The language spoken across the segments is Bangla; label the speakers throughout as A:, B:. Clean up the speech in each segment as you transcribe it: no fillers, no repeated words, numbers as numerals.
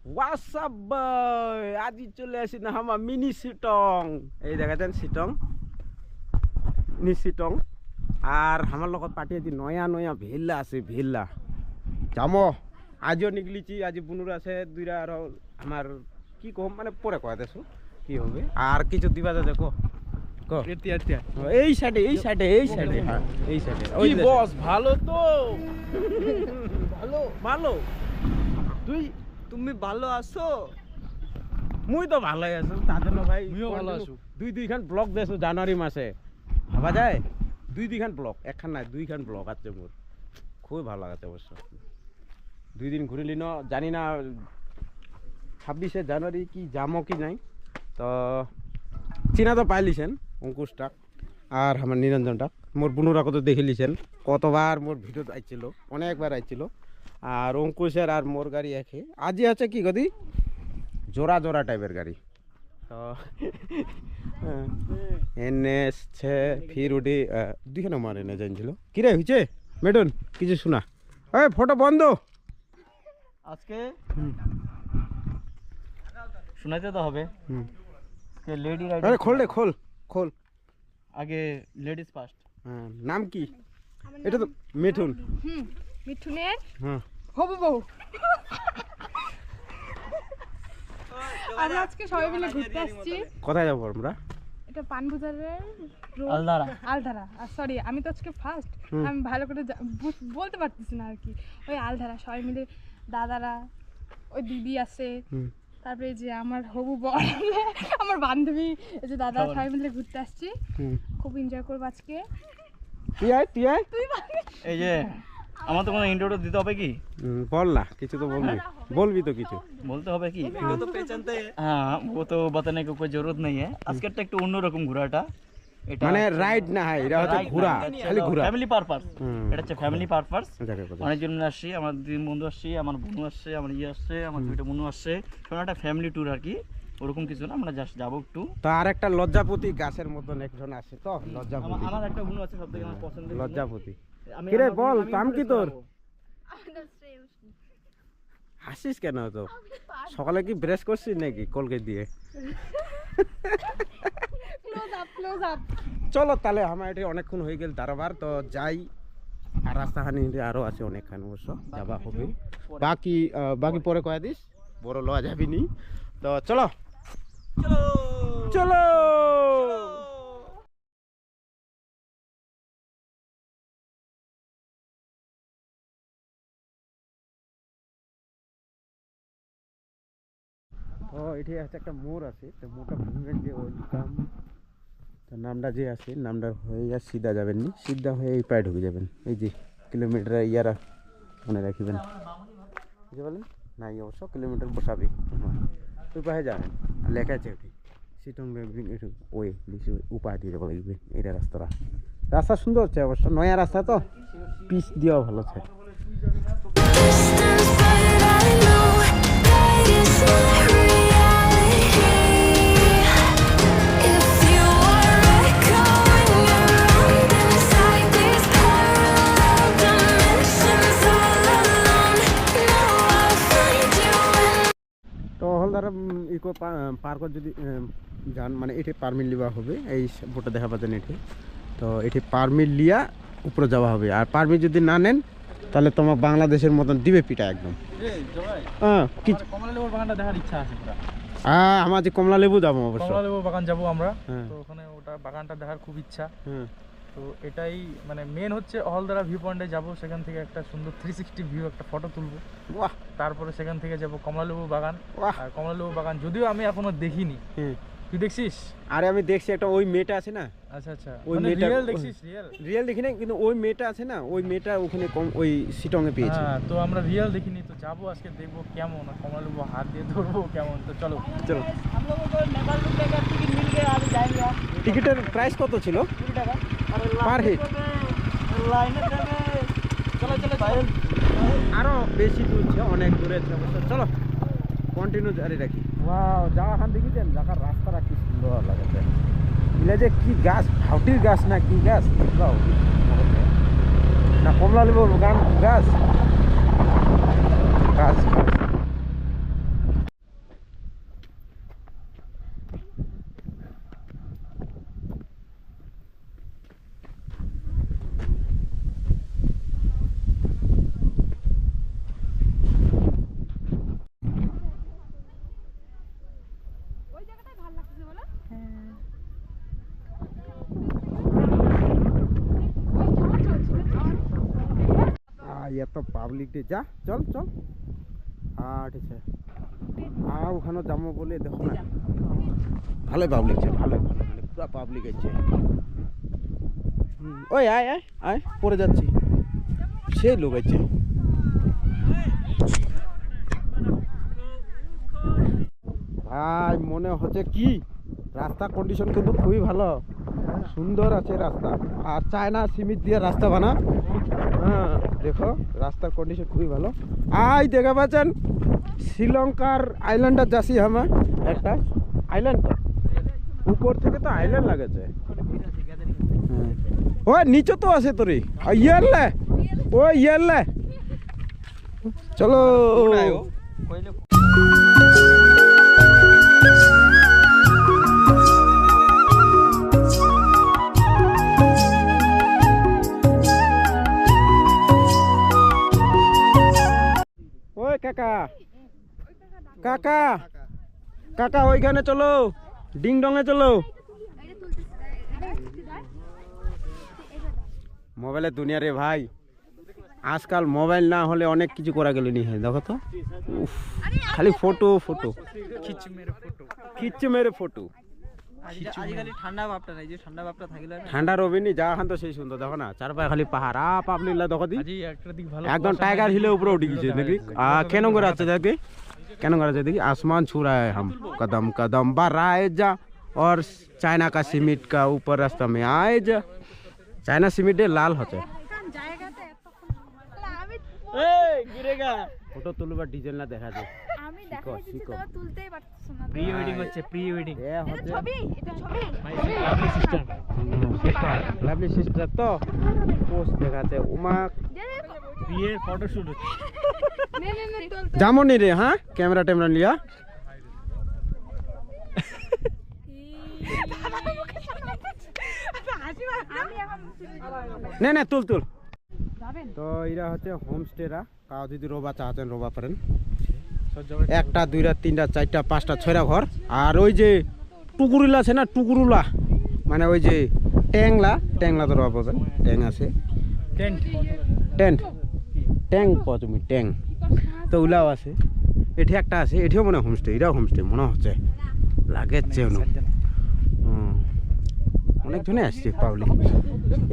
A: হোয়াটসঅ্যাপ বয়, আজি চলে আসি না আমার মিনি সিটং। এই দেখাচ্ছেন সিটং, মিনি সিটং। আর আমার লগত পাঠিয়েছি নয়া নয়া ভেল্লা আছে, ভেল্লা যামো। আজও নিকলিছি, আজ বুনুর আছে দুইটা। আর আমার কি কম মানে পরে কয়া দেছো কি হবে। আর কিছু দিবা যা দেখো এই সাইডে, এই সাইডে, এই সাইডে, হ্যাঁ এই সাইডে। ওই বস ভালো তো, ভালো ভালো।
B: তুমি ভালো আছো?
A: মুই তো ভালোই আছো, তাদের না ভাই
B: তুমিও ভালো আছো।
A: দুইখান ব্লগ দেছো জানুয়ারি মাসে, ভাবা যায়? দুইখান ব্লগ, একখান নাই দুইখান ব্লগ আছে মোর। খুবই ভালো লাগাচ্ছে অবশ্য। 2 দিন ঘুরে লিন, জানি না 26শে জানুয়ারি কি যামো কি নাই। তো চিনা তো পাইলিছেন অঙ্কুশটা আর আমার নিরঞ্জনটা। মোর বুনুরা কত দেখে লিছেন, কতবার মোর ভিডিও আইছিল, অনেকবার আইছিল। আর অঙ্কুশের আর মোর গাড়ি একে আজই আছে কি গদি জোড়া জোড়া টাইপের গাড়ি। তো এনে এসছে ফির উঠি দুইখানে মার এনে জানছিল কিরে হয়েছে মেডন কিছু শোনা। ওই ফটো বন্ধ
B: আজকে শোনাতে তো হবে। লেডি রাইডার,
A: আরে খোল রে, খোল খোল।
B: আগে লেডিস ফার্স্ট।
A: হ্যাঁ নাম কি? এটা তো মিঠুন।
C: মিঠুনের
A: হ্যাঁ
C: হবু বউ। আমরা আজকে সবাই মিলে ঘুরতে আসছি।
A: কোথায় যাবো আমরা?
C: এটা পানবাজারের
B: আলধারা।
C: আলধারা। সরি, আমি তো আজকে ফার্স্ট, আমি ভালো করে বলতে পারতেছি না আর কি। ওই আলধারা সবাই মিলে, দাদারা, ওই দিদি আছে, তারপরে যে আমার হবু বর, আমার বান্ধবী, এই যে দাদা, সবাই মিলে ঘুরতে আসছি। খুব এনজয় করবো আজকে।
A: তুই আয়, তুই আয়।
B: এই যে আমার তো কোনো ইন্ট্রোটা দিতে হবে কি?
A: বল না, কিছু তো বলবি, বলবি তো কিছু
B: বলতে হবে কি? হ্যাঁ, वो तो बताने की कोई जरूरत नहीं है। আজকেরটা একটু অন্যরকম ঘোরাটা। এটা
A: মানে রাইড না, হয় এটা হচ্ছে ঘোরা, খালি ঘোরা,
B: ফ্যামিলি পারপাস। এটা হচ্ছে ফ্যামিলি পারপাস।
A: যাকে কথা
B: অনেকজন আসছি, আমার 2 বন্ধু আসছি, আমার বোনও আসছে, আমার আসছে, আমার 2টা বোনও আসছে। শোনাটা ফ্যামিলি ট্যুর আর কি, ওরকম কিছু না, আমরা জাস্ট যাবো একটু।
A: তো আর একটা লজ্জাপতি গাছের মতন একজন আছে তো, লজ্জাপতি।
B: আমার একটা বোন আছে সবথেকে আমার পছন্দের
A: লজ্জাপতি। কিরে বল, নাম কি তোর? হাসিস কেন তো? সকালে কি ব্রাশ করছিস নাকি কলগেট দিয়ে? চলো তাহলে, আমার এটি অনেকক্ষণ হয়ে গেল দাঁড়াবার, তো যাই। আর রাস্তাখানি আরো আছে অনেকখানি, অবশ্য যাবা হবে। বাকি পরে কয়া দিস, বড় লওয়া যাবি নি। তো চলো চলো। তো এটি আছে একটা মোড় আছে, তো মোড়টা ভুলবেন যে ওয়েলকাম, তো নামটা যে আছে নামটা হয়ে যা সিধা যাবেন নি, সিধা হয়ে এই পায়ে ঢুকে যাবেন। এই যে কিলোমিটার ইয়ারা মনে রাখিবেন, বুঝতে পারলেন না? এই অবশ্য কিলোমিটার বসাবে, ওই পায়ে যাবেন। আর লেখা আছে ওটি সিটং একটু ওয়ে বেশি উপায় দিয়ে যাবো লাগবে। এইটা রাস্তাটা, রাস্তা সুন্দর হচ্ছে অবশ্য, নয়া রাস্তা তো, পিচ দিয়েও ভালো আছে। তো হলদার ইকো পার্কত যদি যান, মানে এটি পারমিট লিবা হবে। এই বোটটা দেখা পাচ্ছেন এটি, তো এটি পারমিট লিয়া উপরে যাওয়া হবে। আর পারমিট যদি না নেন তাহলে তোমার বাংলাদেশের মতন দিবে পিঠা একদম।
B: কমলা লেবুর বাগানটা দেখার ইচ্ছা আছে পুরো।
A: আমার যে কমলা লেবু যাবো, অবশ্য
B: কমলা লেবুর বাগান যাবো আমরা। তো ওখানে ওটা বাগানটা দেখার খুব ইচ্ছা। তো এটাই মানে মেন হচ্ছে হলদারা ভিউ পয়েন্টে যাবো, সেখান থেকে একটা সুন্দর 360 ভিউ একটা ফটো তুলবো।
A: বাহ।
B: তারপরে সেখান থেকে যাবো কমলালেবু বাগান। আর কমলালেবু বাগান যদিও আমি এখনো দেখিনি, তুই দেখছিস?
A: আরে আমি দেখছি, একটা ওই মেয়েটা আছে না।
B: আচ্ছা আচ্ছা,
A: ওই
B: মানে
A: মেয়েটা
B: রিয়েল দেখছিস?
A: রিয়েল দেখি না, কিন্তু ওই মেয়েটা আছে না, ওই মেয়েটা ওখানে ওই সিটংয়ে পেয়েছে।
B: হ্যাঁ, তো আমরা রিয়েল দেখিনি, তো যাবো আজকে, দেখবো কেমন কমলালেবু, হাত দিয়ে ধরবো কেমন। তো চলো
A: চলো।
B: हम लोगों को नेपाल रुपए का टिकट मिल गया, अभी जाएंगे।
A: টিকিটের প্রাইস কত ছিল?
B: 20 টাকা
A: পার হেড।
B: লাইনে যাবে, চলো চলো ভাই।
A: আরো বেশি দূর ছিল, অনেক দূরে আছে অবশ্য। চলো কন্টিনিউ জারি রাখি। ওয়াও, জায়গাখান দেখেছেন, জায়গার রাস্তাটা কি সুন্দর লাগছে। এগুলা যে কি গাছ, ভাউটির গাছ না কি গাছ না, কমলা লেবুর গাছ গাছ। পাবলিক ডে যা চল চল ঠিক আছে ওখানে যাবো বলে দেখো না ভালোই পাবলিক আছে ভালো ভালো মানে পুরা পাবলিক আছে ওই আয় আয় আয় পড়ে যাচ্ছি সেই লোক আছে ভাই মনে হচ্ছে কি রাস্তা কন্ডিশন কিন্তু খুবই ভালো সুন্দর আছে রাস্তা আর চায়না সিমেন্ট দিয়ে রাস্তা বানা হ্যাঁ দেখো রাস্তার কন্ডিশন খুবই ভালো আই দেখা পাচ্ছেন শ্রীলঙ্কার আইল্যান্ডার যাচ্ছি আমরা একটা আইল্যান্ড উপর থেকে তো আইল্যান্ড লাগেছে ও নিচে তো আছে তোরে ইয়ারলে ও ইয়ারলে চলো ওই কাকা কাকা কাকা ওইখানে চলো ডিং ডঙে চলো মোবাইলের দুনিয়া রে ভাই আজকাল মোবাইল না হলে অনেক কিছু করা গেল নি হ্যাঁ দেখো তো উফ, খালি ফটো ফটো খিচ্চু মেরে ফটো
B: আজিকালি ঠান্ডা ভাবটা নাই যে ঠান্ডা ভাবটা থাকিলে
A: ঠান্ডা রবিনি যা খান তো সেই সুন্দর দেখো না চারপাশে খালি পাহাড় পাবলিক দেখো দি
B: আজি একটা দিক ভালো
A: एकदम टाइगर हिल ऊपर उठ गई देखी केन करे আছে দেখি কেন করে আছে দেখি आसमान छू रहा है हम कदम कदम बढ़ाए जा और चाइना का सीमेंट का ऊपर रास्ता में आए जा चाइना सीमेंट लाल होते
B: गिरेगा
A: फोटो तुलবার ডিজেল না দেখা যায়
C: আমি দেখাইছি তো তুলতেই পারছিস না
B: প্রি ওয়েডিং হচ্ছে প্রি ওয়েডিং
A: এ হচ্ছে
C: এটা ছবি
B: লাভলি সিস্টার
A: লাভলি সিস্টার তো পোস্ট দেখাতে উমা
B: বিয়ের ফটোশুট হচ্ছে
C: নে নে নে তোল
A: জামনি রে হ্যাঁ ক্যামেরা টেমরা লিয়া
C: আমি এখন
A: নে নে তুল তুল
C: যাবেন
A: তো এরা হচ্ছে হোমস্টেরা কাউ যদি রোবা চাচ্ছেন রোবা পারেন
B: সব জায়গায়
A: একটা দুইটা তিনটা চারটা পাঁচটা ছয়টা ঘর আর ওই যে টুকুরুলা আছে না টুকুরুলা মানে ওই যে ট্যাংলা ট্যাংলা তো রোবা পাবেন ট্যাং আছে
B: টেন্ট
A: টেন্ট ট্যাং পাওয়া তুমি ট্যাং তো ওলাও আছে এটি একটা আছে এটিও মনে হয় হোমস্টে এটাও হোমস্টে মনে হচ্ছে লাগেছে অনেকজনে আসছে পাবলিক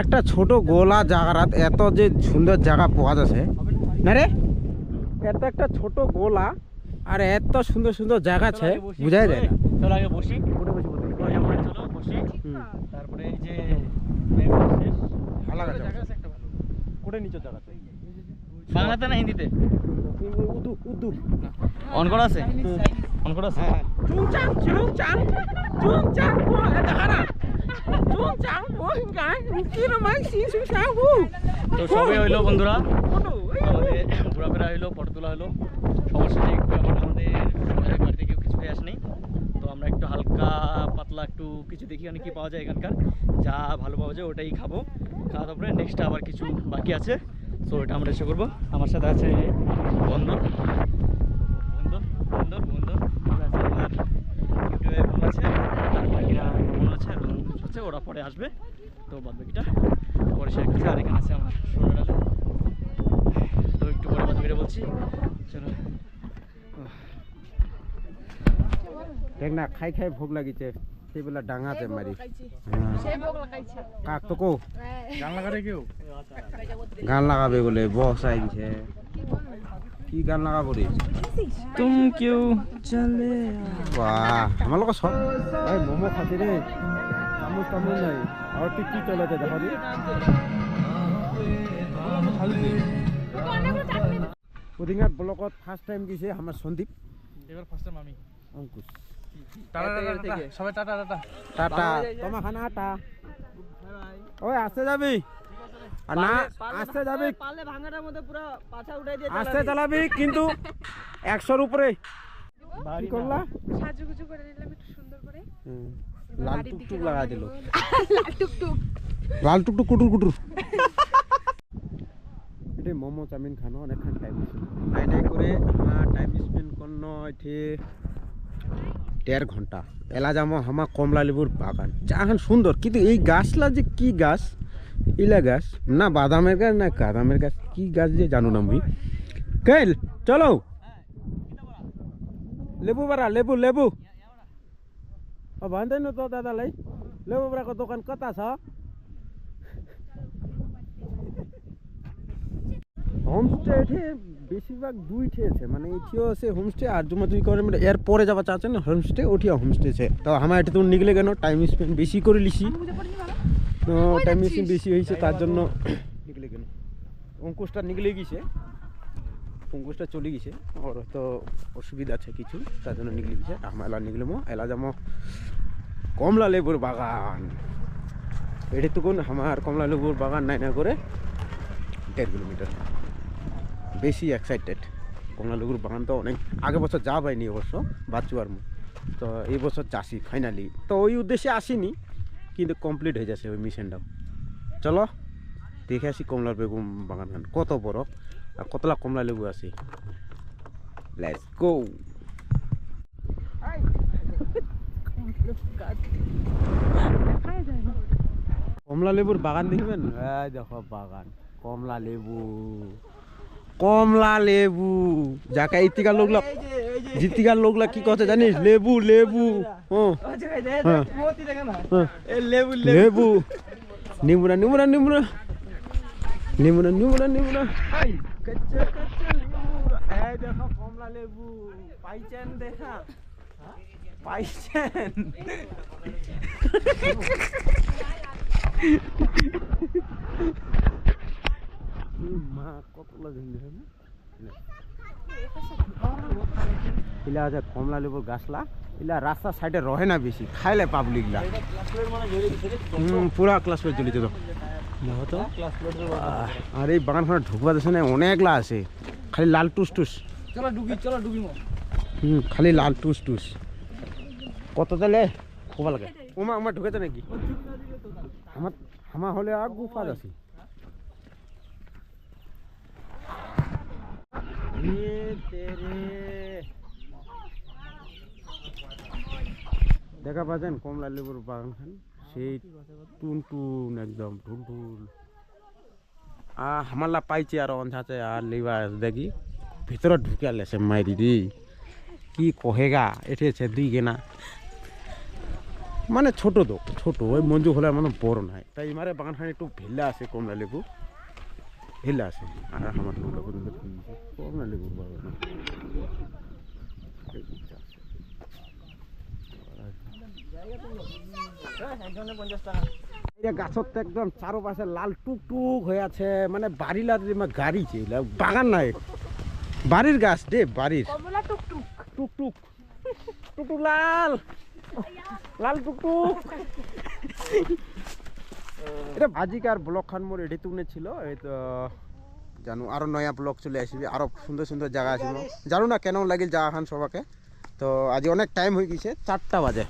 A: একটা ছোট গোলা জায়গারাত এত যে সুন্দর জায়গা পাওয়া যাচ্ছে না রে এত একটা ছোট গোলা আর এত সুন্দর সুন্দর জায়গা আছে বুঝাই যায় না
B: চলো আগে বসি
A: কোটে বসে বলতে
B: চলো বসি
A: হুম
B: তারপরে এই যে
A: ভালো লাগছে
B: জায়গা আছে একটা ভালো
A: কোটে নিচে জায়গা আছে
B: বাংলাতে না হিন্দিতে
A: উর্দু উর্দু
B: অন করা আছে অন করা আছে
A: হ্যাঁ চুংচাং চুংচাং চুংচাং ও দাঁড়া চুংচাং ও গায় কি না মাই সিন সুংচাং ও
B: তো সবে হইলো বন্ধুরা আমাদের ঘোরাফেরা হইলো ফটো তোলা হলো সমস্যা নেই আমাদের বাড়িতে কেউ কিছু খেয়ে আসেনি তো আমরা একটু হালকা পাতলা একটু কিছু দেখি অনেক কি পাওয়া যায় এখানকার যা ভালো পাওয়া যায় ওটাই খাবো খাওয়া তারপরে নেক্সট আবার কিছু বাকি আছে সো এটা আমরা এসে করবো আমার সাথে আছে বন্ধন বন্ধন বন্ধন বন্ধন আছে আমার ইউটিউবে বোন আছে আর বাকিরা বোন আছে আর বোন হচ্ছে ওরা পরে আসবে তো বাদ বাকিটা পরে শেয়ার করছি আর এখানে আছে আমার সোনাডালে তো একটু পরে বাদ বাকিটা বলছি চলো
A: দেখ না খাই খাই ভোগ লাগিছে সেইবেলা ডাঙাতে মারি
C: সেই ভোগ লাগাইছে
A: কাক তো কো
B: জানলা কাটে কেউ
A: গান লাগাবে বলে বস আইছে কি গান লাগাবো রে
B: তুম কেউ চলে
A: বাহ আমার লোক সব ভাই মোমো খাতে রে চামচ চামচ নাই আর তুই কি চলাতে দেখা দি পুদিঙাত ব্লকত ফার্স্ট টাইম গেছে আমার সন্দীপ
B: এবার ফার্স্ট টাইম আমি
A: অঙ্কুশ
B: টাটা সবাই টাটা টাটা
A: টাটা তোমার খানা আটা ওই আসতে যাবি আর না আসতে যাবি
D: পারলে ভাঙাটার মধ্যে পুরো পাছা উঠাই দিয়ে
A: আসতে চালাবি কিন্তু 100-র উপরে কি করলা
C: সাজুগুজু করে নিলাম একটু সুন্দর করে
A: লাল টুকটুক লাগাই দিল
C: লাল টুকটুক
A: লাল টুকটুক কুটুর কুটুর এটা মোমো চাউমিন খানো অনেকক্ষণ টাইম নাই নাই করে আমার টাইম স্পেন্ড করনো এঠে 1.5 ঘন্টা এলা যাবো আমার কমলা লেবুর বাগান যাহান সুন্দর কিন্তু এই গাছলা যে কি গাছ ইলা গাছ না বাদামের গাছ না কাদামের গাছ কি গাছ যে জানো না মুই কেল চলো লেবু বারা লেবু লেবু भन्दैन त दादालाई लेबुब्राको दोकान कता छ হোমস্টে এঠে বেশিরভাগ দুইটে আছে মানে এটিও আছে হোমস্টে আর জমা তুই করে মানে এর পরে যাবা চাচ্ছেন না হোমস্টে ওটিও হোমস্টে আছে তো আমার এটা তো নিগলে কেন টাইম স্পেন্ড বেশি করে লিছি তো টাইম স্পেন্ড বেশি হয়েছে তার জন্য নিগলে কেন অঙ্কুশটা নিগলে গেছে অঙ্কুশটা চলে গেছে ওর হয়তো অসুবিধা আছে কিছু তার জন্য নিগলে গেছে আমার এলা নিগলেমো এলা যাবো কমলা লেবুর বাগান এটি তো কোন আমার কমলা লেবুর বাগান নাই না করে 1.5 কিলোমিটার বেশি এক্সাইটেড কমলা লেবুর বাগান তো অনেক আগে বছর যা পাইনি অবশ্য বাচ্চু আর তো এই বছর চাষি ফাইনালি তো ওই উদ্দেশ্যে আসিনি কিন্তু কমপ্লিট হয়ে যাচ্ছে ওই মিশনটাও চলো দেখে আসি কমলার বেগুন বাগান কত বড় আর কতলা কমলা লেবু আছে লেটস গো কমলা লেবুর বাগান দেখবেন এই দেখো বাগান কমলা লেবু যাকে ইতিকার লোকলা জিতিকার লোকলা কি কথা জানিস লেবু লেবু লেবু নিমুরা নিমুরা নিমুরা নিমুরা নিমুরা নিমুরা কচ্চা কচ্চা নিমুরা এই দেখো কমলা লেবু পাইছেন দেখা পাইছেন মা কতলা ঝুলছে না ইলা আছে কমলা লেবুর গাছলা ইলা রাস্তার সাইডে রহে না বেশি খাইলে পাবলিকলা পুরা ক্লাস করে চলেছে তো আর এই বাগানখানে ঢুকবা দেশে না অনেকলা আছে খালি লাল টুস টুস
B: চলো ডুবি
A: খালি লাল টুস টুস কত তাহলে খোবা লাগে ওমা আমার ঢুকেছে নাকি আমার হলে আর গুফা আছে দেখা পাচ্ছেন কমলা লেবুর বাগান খান সেই টুন টুন একদম ঢুল ঢুল হামালা পাইছে আর অঞ্চাছে আর লেবা দেখি ভিতরে ঢুকে আলেছে মাইরি রে কি কহেগা এঠেছে দুই গেনা মানে ছোট তো ছোট ওই মঞ্জু হলে মানে বড় নাই তাই মারে বাগানখানে একটু ভেলা আছে কমলা লেবু ভেলা আছে আর আমার কমলা লেবুর বাগান গাছত একদম চারোপাশে লাল টুকটুক হয়ে আছে মানে বাড়ি গাড়ি ছিল বাগান নাই বাড়ির গাছ দে বাড়ির টুকটুক টুকটুক টুকটুক লাল লাল টুকটুক এটা ভাজিকার ব্লক খান মোর এটি তুনে ছিল এই তো জানো আরো নয়া ব্লক চলে আসবে আরো সুন্দর সুন্দর জায়গা আসবে জানো না কেন লাগিল জায়গা খান সবাকে তো আজ অনেক টাইম হয়ে গেছে 4টা বাজে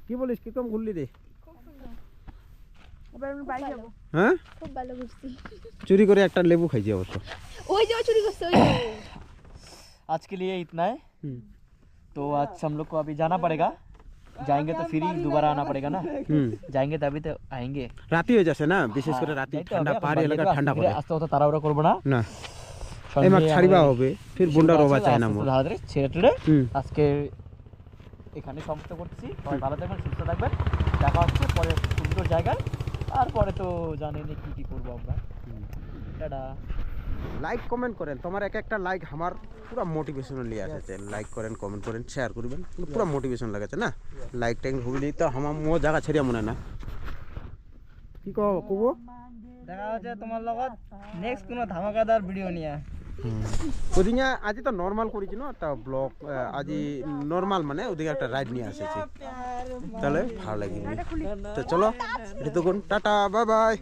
A: কি বলিস কি কম ঘুরলি রে হ্যাঁ
C: খুব ভালো ঘুরছি
A: চুরি করে একটা লেবু খাইছি অবশ্য
C: ওই যে চুরি করছে ওই
B: आज के लिए इतना है तो आज हम लोग को अभी जाना पड़ेगा जाएंगे तो फिर ही दोबारा आना पड़ेगा ना जाएंगे तभी तो आएंगे
A: রাতি হয়ে যাচ্ছে না বিশেষ করে রাতি ঠান্ডা পাহাড়ি এলাকা ঠান্ডা পড়ে
B: আস্তে আস্তে তাড়াহুড়া করব না
A: না এই মাছ ছাড়িবা হবে ফির বুন্ডা রবা চাই না মোর
B: তাড়াতাড়ি ছেড়ে আজকে এখানে সমাপ্ত করতেছি সবাই ভালো থাকবেন সুস্থ থাকবেন দেখা হচ্ছে পরে সুন্দর জায়গায় আর পরে তো জানেনই কি কি করবো আমরা টাটা
A: লাইক কমেন্ট করেন তোমার এক একটা লাইক আমার পুরো মোটিভেশনাল লিয়ে আসছে লাইক করেন কমেন্ট করেন শেয়ার করবেন পুরো মোটিভেশন লাগাছে না লাইক টাইম হইলি তো আমার মো জায়গা ছেড়িয়া মনে না কি কব
D: দেখা হচ্ছে তোমার লগত নেক্সট কোনো ধামাকাদার ভিডিও নিয়ে
A: ওদিকে আজি তো নর্মাল করেছি না তা ব্লগ আজি নর্মাল মানে ওদিকে একটা রাইড নিয়ে আসেছি তাহলে ভালো লাগে তো চলো এটা তো টাটা বাই বাই